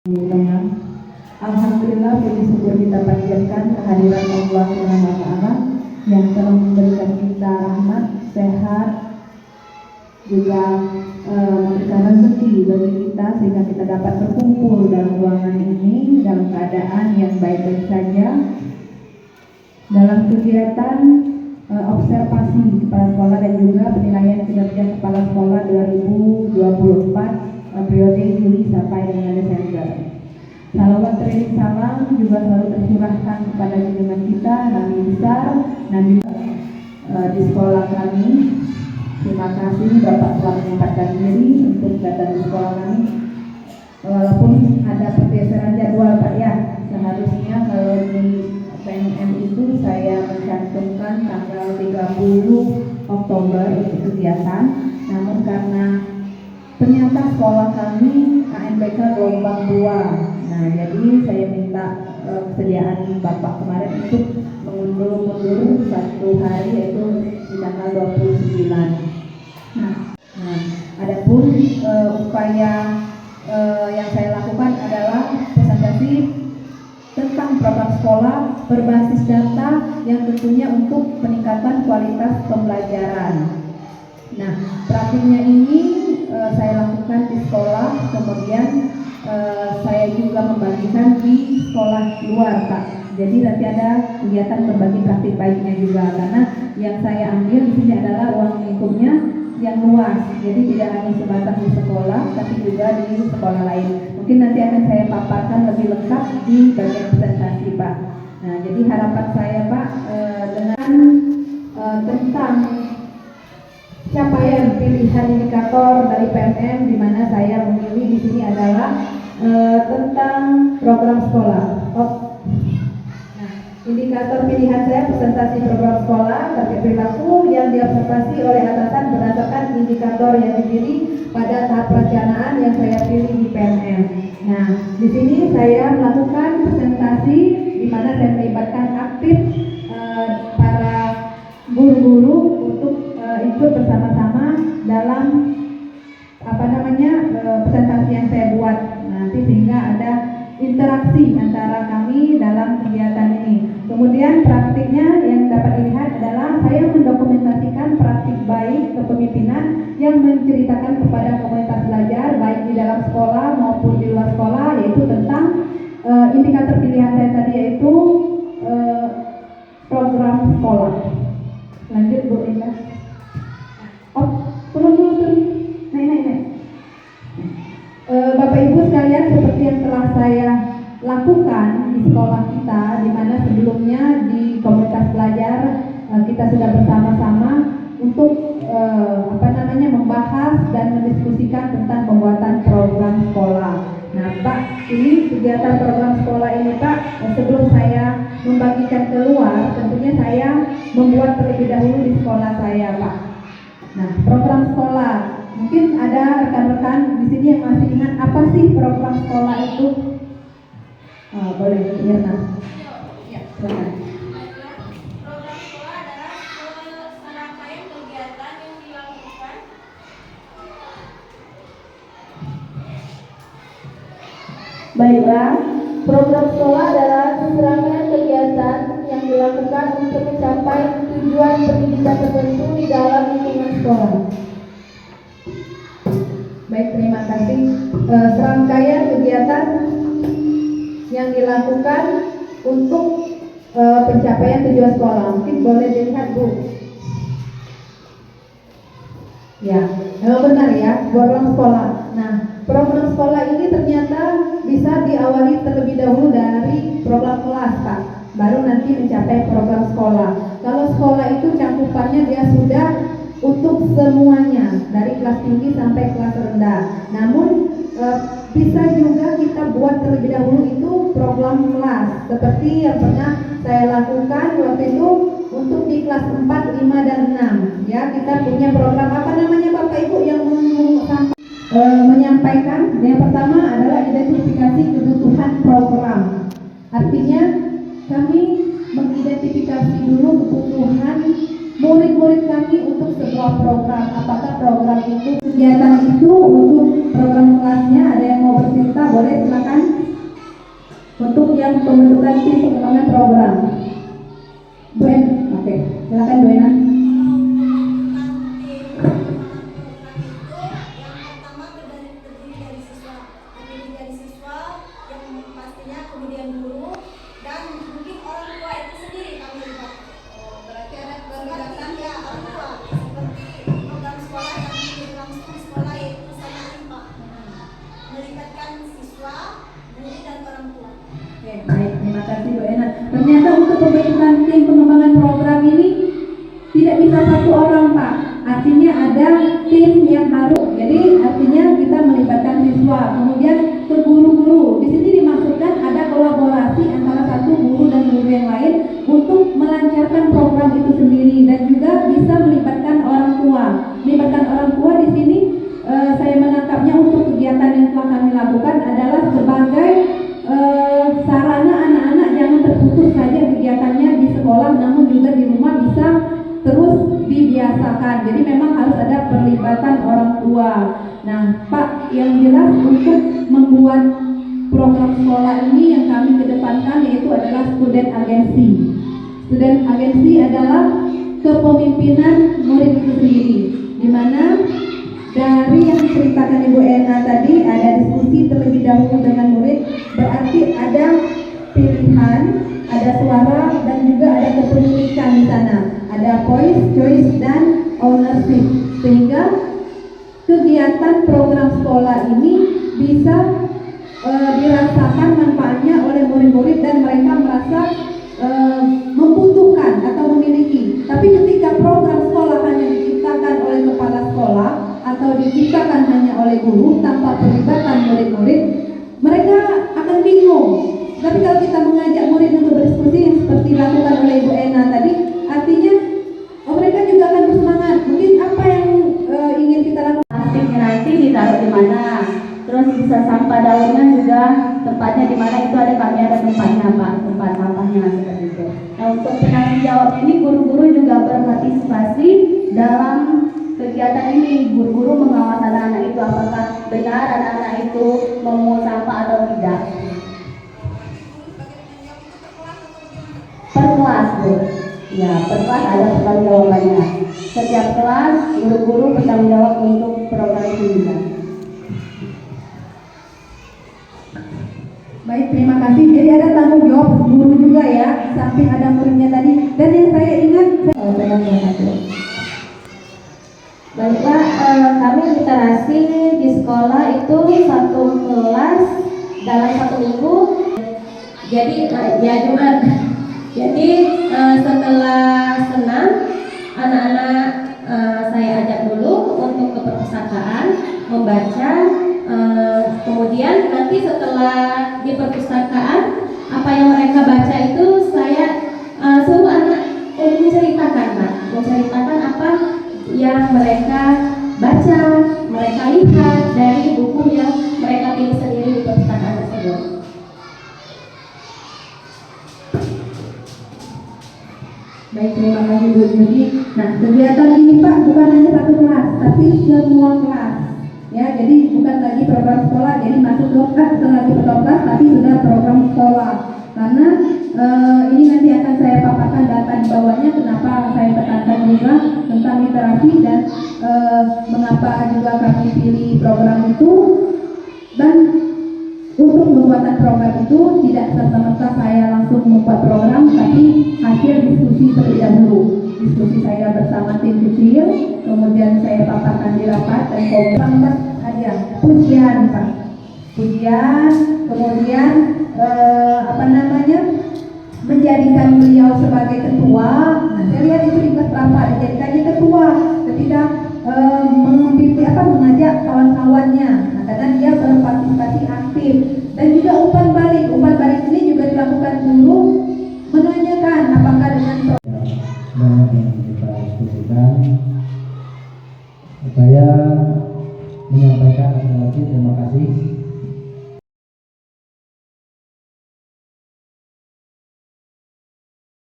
Tengah. Alhamdulillah puji syukur kita panjatkan kehadiran Allah Subhanahu wa taala yang telah memberikan kita rahmat, sehat, juga memberikan rezeki bagi kita sehingga kita dapat berkumpul dalam ruangan ini dalam keadaan yang baik-baik saja dalam kegiatan observasi kepala sekolah dan juga penilaian kinerja kepala sekolah 2024 periode Juli sampai dengan Desember. Salawat teriring salam juga selalu tercurahkan kepada junjungan kita Nabi besar, Nabi di sekolah kami. Terima kasih Bapak telah menyempatkan diri untuk datang di sekolah kami. Walaupun ada pergeseran jadwal Pak ya, seharusnya kalau di PNM itu saya mencantumkan tanggal 30 Oktober untuk kegiatan, namun karena ternyata sekolah kami KNBK gelombang 2. Nah, jadi saya minta kesediaan Bapak kemarin untuk mengundur satu hari yaitu di tanggal 29. Nah, adapun upaya yang saya lakukan adalah presentasi tentang program sekolah berbasis data yang tentunya untuk peningkatan kualitas pembelajaran. Nah, praktiknya ini saya lakukan di sekolah, kemudian saya juga membagikan di sekolah luar Pak. Jadi nanti ada kegiatan berbagi praktik baiknya juga, karena yang saya ambil di sini adalah ruang lingkupnya yang luas. Jadi tidak hanya sebatas di sekolah, tapi juga di sekolah lain. Mungkin nanti akan saya paparkan lebih lengkap di bagian presentasi Pak. Nah, jadi harapan saya Pak dengan tentang capaian pilihan indikator dari PNM, di mana saya memilih di sini adalah tentang program sekolah. Nah, indikator pilihan saya presentasi program sekolah terkait perilaku yang diobservasi oleh atasan berdasarkan indikator yang dipilih pada tahap perencanaan yang saya pilih di PNM. Nah, di sini saya melakukan presentasi di mana saya melibatkan aktif para guru-guru untuk ikut bersama-sama dalam presentasi yang saya buat nanti, sehingga ada interaksi antara kami dalam kegiatan ini. Kemudian praktiknya yang dapat dilihat adalah saya mendokumentasikan praktik baik kepemimpinan yang menceritakan kepada komunitas belajar baik di dalam sekolah maupun di luar sekolah, yaitu tentang indikator pilihan saya tadi, yaitu program sekolah. Lanjut Bu Indah. Turun. Naik. Bapak Ibu sekalian, seperti yang telah saya lakukan di sekolah kita, di mana sebelumnya di komunitas belajar kita sudah bersama-sama untuk membahas dan mendiskusikan tentang pembuatan program sekolah. Nah Pak, ini kegiatan program sekolah ini Pak, sebelum saya membagikan keluar, tentunya saya membuat terlebih dahulu di sekolah saya Pak. Nah, program sekolah, mungkin ada rekan-rekan di sini yang masih ingat apa sih program sekolah itu? Boleh, Irna. Ya, silakan. Program sekolah adalah serangkaian kegiatan yang dilakukan Baiklah, program sekolah adalah serangkaian kegiatan yang dilakukan untuk mencapai tujuan pendidikan tertentu di dalam lingkungan sekolah. Baik, terima kasih. Serangkaian kegiatan yang dilakukan untuk pencapaian tujuan sekolah. Mungkin boleh dilihat Bu. Ya, memang benar ya, program sekolah. Nah, program sekolah ini ternyata bisa diawali terlebih dahulu dari program kelas Pak, baru nanti mencapai program sekolah. Kalau sekolah itu cakupannya dia sudah untuk semuanya dari kelas tinggi sampai kelas rendah. Namun bisa juga kita buat terlebih dahulu itu program kelas, seperti yang pernah saya lakukan waktu itu untuk di kelas 4, 5, dan 6. Ya, kita punya program Bapak Ibu yang menyampaikan. Yang pertama adalah identifikasi kebutuhan program. Artinya kami mengidentifikasi dulu kebutuhan murid-murid kami untuk sebuah program. Apakah program itu kegiatan itu untuk program kelasnya? Ada yang mau bercerita? Boleh, silakan. peraturan tim pengembangan program. Bu En, oke, silakan Bu Ena. Oke, baik, terima kasih Bu Ena. Ternyata untuk pembentukan tim pengembangan program ini tidak bisa satu orang, Pak. Artinya ada tim yang harus. Jadi artinya kita melibatkan siswa, kemudian ke guru-guru. Di sini dimaksudkan ada kolaborasi antara satu guru dan guru yang lain untuk melancarkan program itu sendiri, dan juga bisa melibatkan orang tua. Melibatkan orang tua di sini saya menangkapnya untuk kegiatan yang telah kami lakukan adalah sebagai sarana anak-anak jangan terputus saja kegiatannya di sekolah, namun juga di rumah bisa terus dibiasakan. Jadi memang harus ada perlibatan orang tua. Nah, Pak, yang jelas untuk membuat program sekolah ini yang kami kedepankan yaitu adalah student agency. Student agency adalah kepemimpinan murid itu sendiri, di mana dari yang diceritakan Ibu Ena tadi ada diskusi terlebih dahulu dengan murid, berarti ada pilihan, ada suara, dan juga ada kepemilikan di sana. Ada voice, choice, dan ownership, sehingga kegiatan program sekolah ini bisa dirasakan manfaatnya oleh murid-murid dan mereka merasa membutuhkan atau memiliki. Tapi ketika program sekolah hanya diciptakan oleh kepala sekolah atau diciptakan hanya oleh guru tanpa pelibatan murid-murid, mereka akan bingung. Tapi kalau kita mengajak murid untuk berdiskusi yang seperti dilakukan oleh Ibu Ena tadi, artinya mereka juga akan bersemangat. Mungkin apa yang ingin kita lakukan? Plastiknya nanti ditaruh di mana? Terus bisa sampah daunnya juga tempatnya di mana, itu kami ada tempatnya, Pak, tempat sampahnya seperti itu. Nah, untuk penanggung jawab ini guru-guru juga berpartisipasi dalam kegiatan ini. Guru-guru mengawasi anak-anak itu apakah benar anak-anak itu memungut sampah atau tidak. Per kelas, Bu. Ya, per kelas ada pertanggung jawabannya. Setiap kelas guru-guru bertanggung jawab untuk program itu juga. Baik, terima kasih. Jadi ada tanggung jawab guru juga ya, samping ada muridnya tadi. Dan yang saya ingat, Baiklah, kami literasi di sekolah itu satu kelas dalam satu minggu. Jadi ya Jumat. Jadi setelah senam, anak-anak saya ajak dulu untuk ke perpustakaan membaca. Kemudian nanti setelah di perpustakaan apa yang mereka baca itu saya suruh anak menceritakan, Pak, menceritakan apa yang mereka baca, mereka lihat dari buku yang mereka pilih sendiri di perpustakaan tersebut. baik, terima kasih Bu Judi. Nah, kegiatan ini Pak bukan hanya satu kelas, tapi semua kelas. Ya, jadi bukan lagi program sekolah, jadi masuk kelas bukan lagi program kelas, tapi sudah program sekolah. Karena ini nanti akan saya paparkan data di bawahnya kenapa saya tekankan juga tentang literasi dan mengapa juga kami pilih program itu. Dan untuk pembuatan program itu tidak serta-merta saya langsung membuat program, tapi hasil diskusi terlebih dahulu. Diskusi saya bersama tim kecil, kemudian saya paparkan di rapat dan komunitas ada pujian, Pak. Pujian, kemudian menjadikan beliau sebagai ketua. Nah, saya lihat itu di kelas rapat dijadikannya ketua ketika mengajak kawan-kawannya. Nah, karena dia berpartisipasi aktif. Dan juga umpan balik ini juga dilakukan dulu, menanyakan apakah dengan banyak yang kita diskusikan. Saya menyampaikan lagi terima kasih